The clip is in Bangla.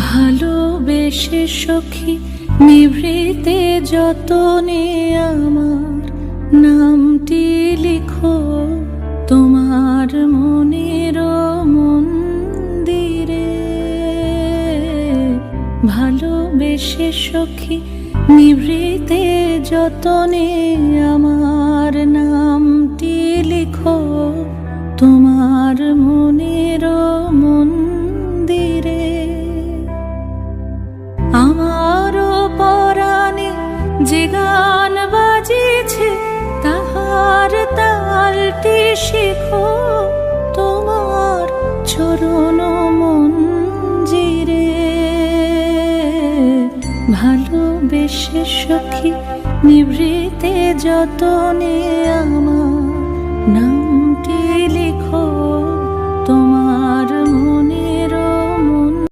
ভালোবেসে সখী নিভৃতে যতনে আমার নামটি লিখো তোমার মনের মন্দিরে। ভালোবেসে সখী নিভৃতে যতনে আমার নামটি লিখো তোমার মনের মন্দিরে। আমারও পরাণে যে গান বাজিছে তাহার তালটি শিখো তোমার চরণ মঞ্জিরে। ভালোবেসে সখী নিভৃতে যতনে আমার নাম